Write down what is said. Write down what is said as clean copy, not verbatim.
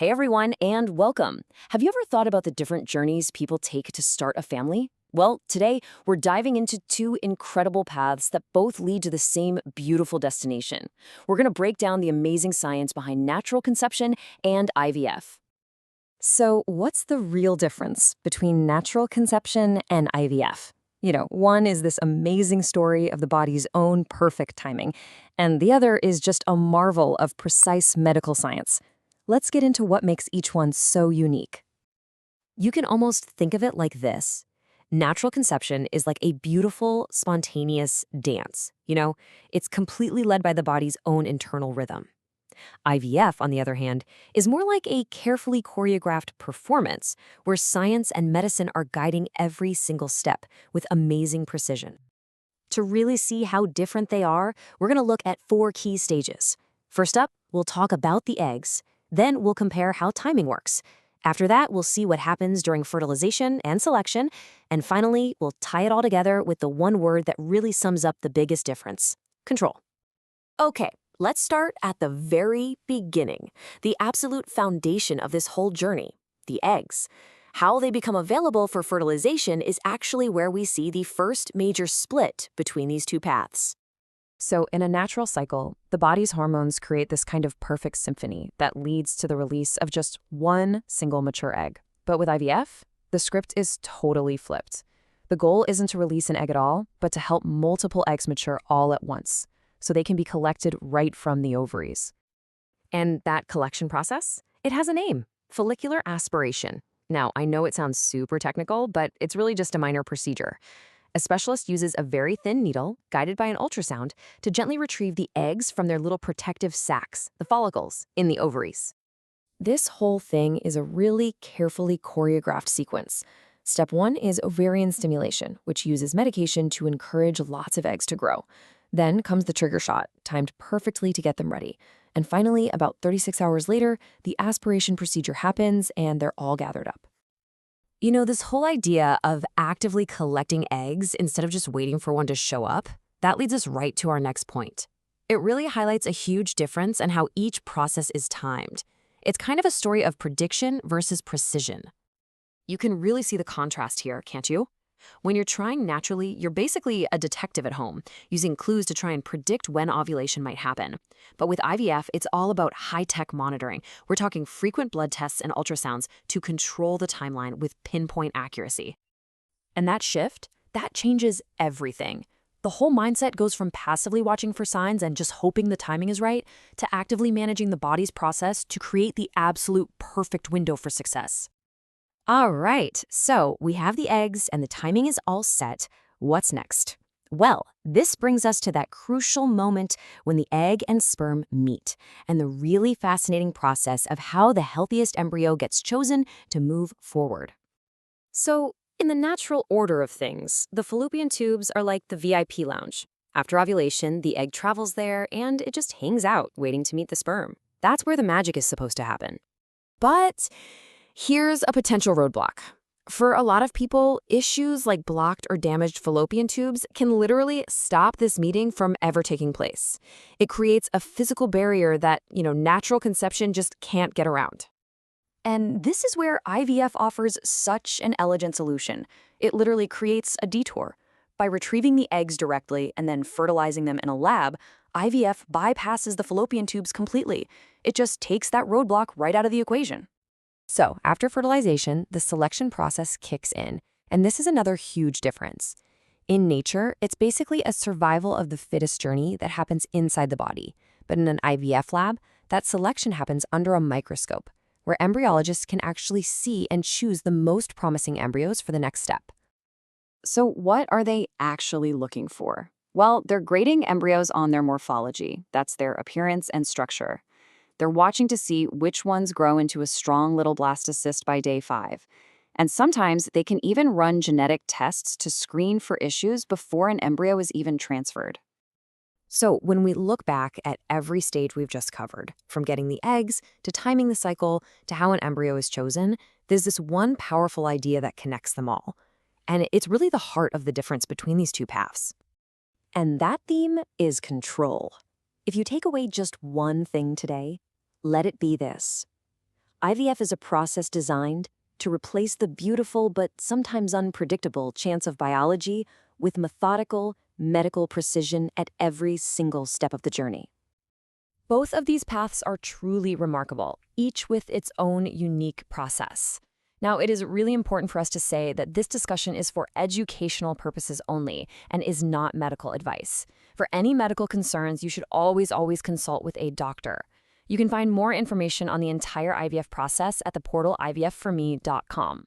Hey everyone, and welcome. Have you ever thought about the different journeys people take to start a family? Well, today we're diving into two incredible paths that both lead to the same beautiful destination. We're going to break down the amazing science behind natural conception and IVF. So, what's the real difference between natural conception and IVF? One is this amazing story of the body's own perfect timing, and the other is just a marvel of precise medical science. Let's get into what makes each one so unique. You can almost think of it like this. Natural conception is like a beautiful, spontaneous dance. It's completely led by the body's own internal rhythm. IVF, on the other hand, is more like a carefully choreographed performance where science and medicine are guiding every single step with amazing precision. To really see how different they are, we're going to look at four key stages. First up, we'll talk about the eggs. Then we'll compare how timing works. After that, we'll see what happens during fertilization and selection. And finally, we'll tie it all together with the one word that really sums up the biggest difference: control. Okay, let's start at the very beginning, the absolute foundation of this whole journey, the eggs. How they become available for fertilization is actually where we see the first major split between these two paths. So in a natural cycle, the body's hormones create this kind of perfect symphony that leads to the release of just one single mature egg. But with IVF, the script is totally flipped. The goal isn't to release an egg at all, but to help multiple eggs mature all at once, so they can be collected right from the ovaries. And that collection process? It has a name: follicular aspiration. Now, I know it sounds super technical, but it's really just a minor procedure. A specialist uses a very thin needle, guided by an ultrasound, to gently retrieve the eggs from their little protective sacs, the follicles, in the ovaries. This whole thing is a really carefully choreographed sequence. Step one is ovarian stimulation, which uses medication to encourage lots of eggs to grow. Then comes the trigger shot, timed perfectly to get them ready. And finally, about 36 hours later, the aspiration procedure happens and they're all gathered up. This whole idea of actively collecting eggs instead of just waiting for one to show up, that leads us right to our next point. It really highlights a huge difference in how each process is timed. It's kind of a story of prediction versus precision. You can really see the contrast here, can't you? When you're trying naturally, you're basically a detective at home, using clues to try and predict when ovulation might happen. But with IVF, it's all about high-tech monitoring. We're talking frequent blood tests and ultrasounds to control the timeline with pinpoint accuracy. And that shift, that changes everything. The whole mindset goes from passively watching for signs and just hoping the timing is right to actively managing the body's process to create the absolute perfect window for success. All right, so we have the eggs and the timing is all set. What's next? Well, this brings us to that crucial moment when the egg and sperm meet, and the really fascinating process of how the healthiest embryo gets chosen to move forward. So, in the natural order of things, the fallopian tubes are like the VIP lounge. After ovulation, the egg travels there and it just hangs out, waiting to meet the sperm. That's where the magic is supposed to happen. But here's a potential roadblock. For a lot of people, issues like blocked or damaged fallopian tubes can literally stop this meeting from ever taking place. It creates a physical barrier that, natural conception just can't get around. And this is where IVF offers such an elegant solution. It literally creates a detour. By retrieving the eggs directly and then fertilizing them in a lab, IVF bypasses the fallopian tubes completely. It just takes that roadblock right out of the equation. So, after fertilization, the selection process kicks in, and this is another huge difference. In nature, it's basically a survival of the fittest journey that happens inside the body. But in an IVF lab, that selection happens under a microscope, where embryologists can actually see and choose the most promising embryos for the next step. So, what are they actually looking for? Well, they're grading embryos on their morphology. That's their appearance and structure. They're watching to see which ones grow into a strong little blastocyst by day 5. And sometimes they can even run genetic tests to screen for issues before an embryo is even transferred. So when we look back at every stage we've just covered, from getting the eggs to timing the cycle to how an embryo is chosen, there's this one powerful idea that connects them all. And it's really the heart of the difference between these two paths. And that theme is control. If you take away just one thing today, let it be this: IVF is a process designed to replace the beautiful but sometimes unpredictable chance of biology with methodical, medical precision at every single step of the journey. Both of these paths are truly remarkable, each with its own unique process. Now, it is really important for us to say that this discussion is for educational purposes only and is not medical advice. For any medical concerns, you should always consult with a doctor. You can find more information on the entire IVF process at the portal ivfforme.com.